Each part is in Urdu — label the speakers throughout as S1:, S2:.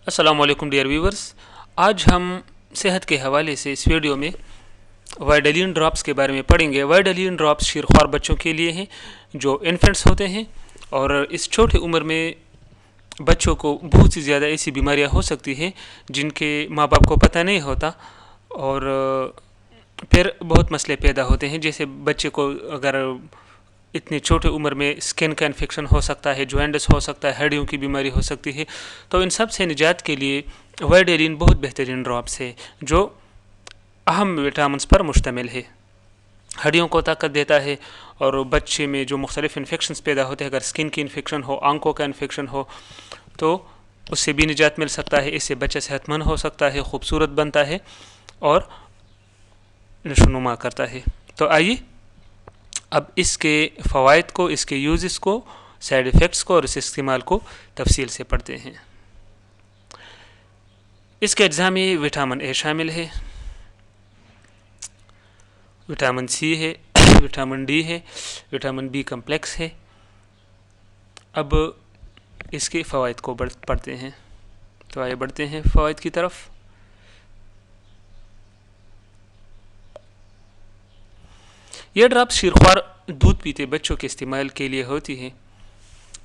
S1: السلام علیکم ڈیئر ویورز. آج ہم صحت کے حوالے سے اس ویڈیو میں وائڈلین ڈراپس کے بارے میں پڑھیں گے. وائڈلین ڈراپس شیرخوار بچوں کے لیے ہیں جو انفنٹس ہوتے ہیں، اور اس چھوٹی عمر میں بچوں کو بہت سی زیادہ ایسی بیماریاں ہو سکتی ہیں جن کے ماں باپ کو پتہ نہیں ہوتا، اور پھر بہت مسئلے پیدا ہوتے ہیں. جیسے بچے کو اگر اتنی چھوٹی عمر میں اسکن کا انفیکشن ہو سکتا ہے، جوائنٹس ہو سکتا ہے، ہڈیوں کی بیماری ہو سکتی ہے، تو ان سب سے نجات کے لیے وائڈلین بہت بہترین ڈراپس ہے جو اہم وٹامنس پر مشتمل ہے. ہڈیوں کو طاقت دیتا ہے، اور بچے میں جو مختلف انفیکشنز پیدا ہوتے ہیں، اگر اسکن کی انفیکشن ہو، آنکھوں کا انفیکشن ہو، تو اس سے بھی نجات مل سکتا ہے. اس سے بچہ صحت مند ہو سکتا ہے، خوبصورت بنتا ہے اور نشوونما کرتا ہے. تو آئیے اب اس کے فوائد کو، اس کے یوزز کو، سائیڈ ایفیکٹس کو اور اس استعمال کو تفصیل سے پڑھتے ہیں. اس کے اجزاء میں وٹامن اے شامل ہے، وٹامن سی ہے، وٹامن ڈی ہے، وٹامن بی کمپلیکس ہے. اب اس کے فوائد کو پڑھتے ہیں. تو آئے بڑھتے ہیں فوائد کی طرف. یہ ڈراپس شیرخوار دودھ پیتے بچوں کے استعمال کے لیے ہوتی ہے.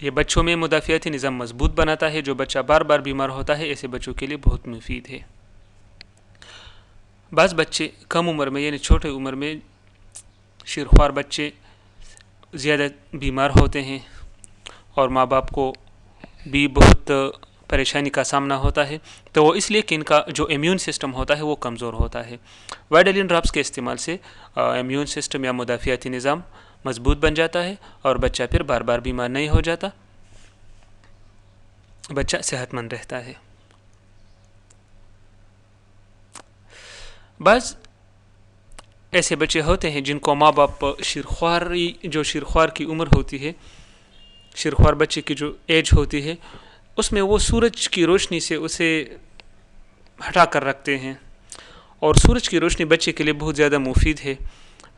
S1: یہ بچوں میں مدافعتی نظام مضبوط بناتا ہے. جو بچہ بار بار بیمار ہوتا ہے ایسے بچوں کے لیے بہت مفید ہے. بعض بچے کم عمر میں یعنی چھوٹے عمر میں شیرخوار بچے زیادہ بیمار ہوتے ہیں، اور ماں باپ کو بھی بہت پریشانی کا سامنا ہوتا ہے، تو وہ اس لیے کہ ان کا جو امیون سسٹم ہوتا ہے وہ کمزور ہوتا ہے. وائڈلین ڈراپس کے استعمال سے امیون سسٹم یا مدافعتی نظام مضبوط بن جاتا ہے، اور بچہ پھر بار بار بیمار نہیں ہو جاتا، بچہ صحت مند رہتا ہے. بعض ایسے بچے ہوتے ہیں جن کو ماں باپ شیرخوار کی عمر ہوتی ہے، شیرخوار بچے کی جو ایج ہوتی ہے، اس میں وہ سورج کی روشنی سے اسے ہٹا کر رکھتے ہیں. اور سورج کی روشنی بچے کے لیے بہت زیادہ مفید ہے.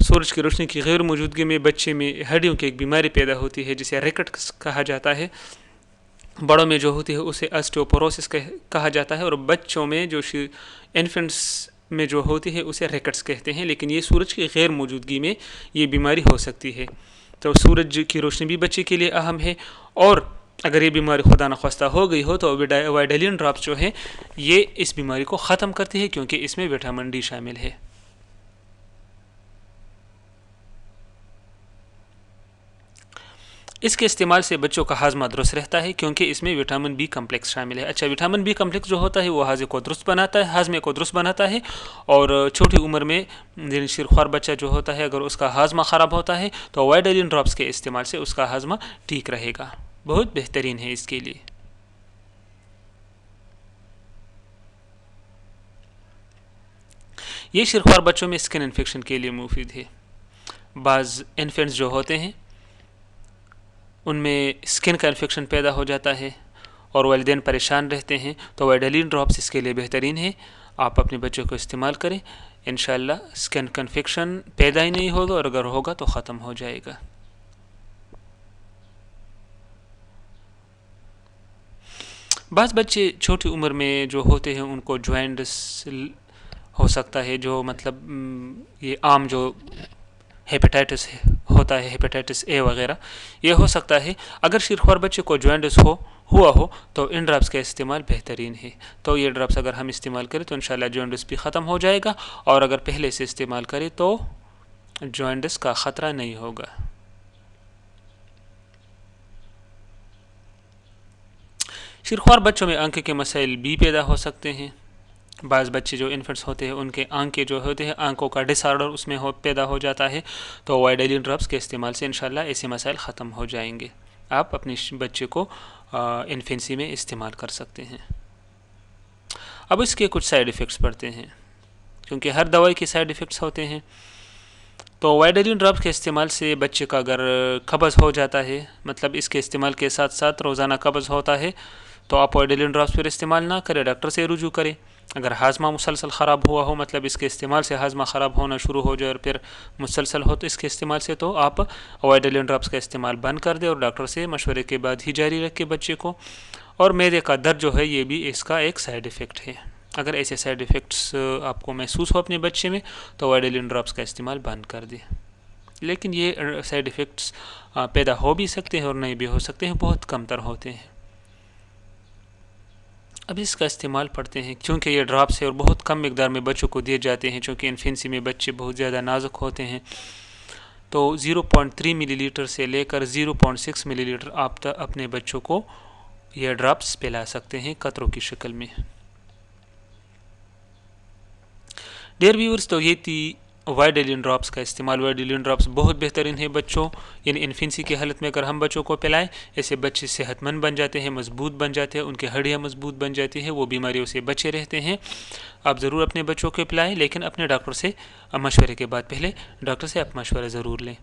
S1: سورج کی روشنی کی غیر موجودگی میں بچے میں ہڈیوں کی ایک بیماری پیدا ہوتی ہے جسے ریکٹس کہا جاتا ہے. بڑوں میں جو ہوتی ہے اسے آسٹیوپوروسس کہا جاتا ہے، اور بچوں میں جو انفنٹس میں جو ہوتی ہے اسے ریکٹس کہتے ہیں. لیکن یہ سورج کی غیر موجودگی میں یہ بیماری ہو سکتی ہے. تو سورج کی روشنی بھی بچے کے لیے اہم ہے، اور اگر یہ بیماری خدا نخواستہ ہو گئی ہو تو وائڈلین ڈراپس جو ہے یہ اس بیماری کو ختم کرتی ہے، کیونکہ اس میں وٹامن ڈی شامل ہے. اس کے استعمال سے بچوں کا ہاضمہ درست رہتا ہے، کیونکہ اس میں وٹامن بی کمپلیکس شامل ہے. اچھا، وٹامن بی کمپلیکس جو ہوتا ہے وہ ہاضمے کو درست بناتا ہے، اور چھوٹی عمر میں شیرخوار بچہ جو ہوتا ہے اگر اس کا ہاضمہ خراب ہوتا ہے تو وائڈلین ڈراپس کے استعمال سے اس کا ہاضمہ ٹھیک رہے گا. بہت بہترین ہے اس کے لیے. یہ شیرخوار بچوں میں اسکن انفیکشن کے لیے مفید ہے. بعض انفینٹس جو ہوتے ہیں ان میں اسکن کا انفیکشن پیدا ہو جاتا ہے اور والدین پریشان رہتے ہیں، تو وائڈلین ڈراپس اس کے لیے بہترین ہے. آپ اپنے بچوں کو استعمال کریں، انشاءاللہ اسکن کا انفیکشن پیدا ہی نہیں ہوگا، اور اگر ہوگا تو ختم ہو جائے گا. بعض بچے چھوٹی عمر میں جو ہوتے ہیں ان کو جوائنٹس ہو سکتا ہے، جو مطلب یہ عام جو ہیپیٹائٹس ہوتا ہے، ہیپیٹائٹس اے وغیرہ، یہ ہو سکتا ہے. اگر شیرخوار بچے کو جوائنٹس ہوا ہو تو ان ڈراپس کا استعمال بہترین ہے. تو یہ ڈراپس اگر ہم استعمال کریں تو انشاءاللہ جوائنٹس بھی ختم ہو جائے گا، اور اگر پہلے سے استعمال کریں تو جوائنٹس کا خطرہ نہیں ہوگا. شیرخوار بچوں میں آنکھوں کے مسائل بھی پیدا ہو سکتے ہیں. بعض بچے جو انفنٹس ہوتے ہیں ان کے آنکھیں جو ہوتے ہیں، آنکھوں کا ڈس آرڈر اس میں پیدا ہو جاتا ہے، تو وائڈلین ڈراپس کے استعمال سے انشاءاللہ ایسے مسائل ختم ہو جائیں گے. آپ اپنے بچے کو انفینسی میں استعمال کر سکتے ہیں. اب اس کے کچھ سائیڈ ایفیکٹس پڑھتے ہیں، کیونکہ ہر دوائی کے سائیڈ ایفیکٹس ہوتے ہیں. تو وائڈلین ڈراپس کے استعمال سے بچے کا اگر قبض ہو جاتا ہے، مطلب اس کے استعمال کے ساتھ ساتھ روزانہ قبض ہوتا ہے، تو آپ وائڈلین ڈراپس پھر استعمال نہ کریں، ڈاکٹر سے رجوع کریں. اگر ہاضمہ مسلسل خراب ہوا ہو، مطلب اس کے استعمال سے ہاضمہ خراب ہونا شروع ہو جائے اور پھر مسلسل ہو تو اس کے استعمال سے، تو آپ وائڈلین ڈراپس کا استعمال بند کر دیں اور ڈاکٹر سے مشورے کے بعد ہی جاری رکھیں بچے کو. اور معدے کا درد جو ہے یہ بھی اس کا ایک سائیڈ ایفیکٹ ہے. اگر ایسے سائیڈ ایفیکٹس آپ کو محسوس ہو اپنے بچے میں تو وائڈلین ڈراپس کا استعمال بند کر دیں. لیکن یہ سائیڈ ایفیکٹس پیدا ہو بھی سکتے ہیں اور نہیں بھی ہو سکتے ہیں، بہت کم تر ہوتے ہیں. اب اس کا استعمال پڑھتے ہیں. چونکہ یہ ڈراپس ہے اور بہت کم مقدار میں بچوں کو دیے جاتے ہیں، چونکہ انفینسی میں بچے بہت زیادہ نازک ہوتے ہیں، تو 0.3 ملی لیٹر سے لے کر 0.6 ملی لیٹر آپ اپنے بچوں کو یہ ڈراپس پلا سکتے ہیں قطروں کی شکل میں. ڈیئر ویورز، تو یہ تھی وائڈلین ڈراپس کا استعمال. وائڈلین ڈراپس بہت بہترین ہے بچوں، یعنی انفینسی کی حالت میں اگر ہم بچوں کو پلائیں، ایسے بچے صحت مند بن جاتے ہیں، مضبوط بن جاتے ہیں، ان کی ہڈیاں مضبوط بن جاتی ہیں، وہ بیماریوں سے بچے رہتے ہیں. آپ ضرور اپنے بچوں کو پلائیں، لیکن اپنے ڈاکٹر سے مشورے کے بعد، پہلے ڈاکٹر سے آپ مشورہ ضرور لیں.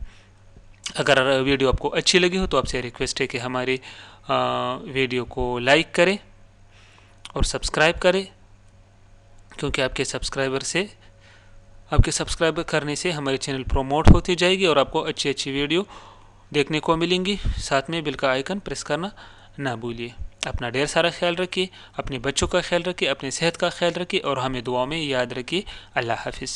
S1: اگر ویڈیو آپ کو اچھی لگی ہو تو آپ سے ریکویسٹ ہے کہ ہمارے ویڈیو کو لائک کریں اور سبسکرائب کریں، کیونکہ آپ کے سبسکرائب کرنے سے ہمارے چینل پروموٹ ہوتی جائے گی اور آپ کو اچھی اچھی ویڈیو دیکھنے کو ملیں گی. ساتھ میں بیل کا آئیکن پریس کرنا نہ بھولیے. اپنا ڈھیر سارا خیال رکھیے، اپنے بچوں کا خیال رکھیے، اپنی صحت کا خیال رکھیے اور ہمیں دعاؤں میں یاد رکھیے. اللہ حافظ.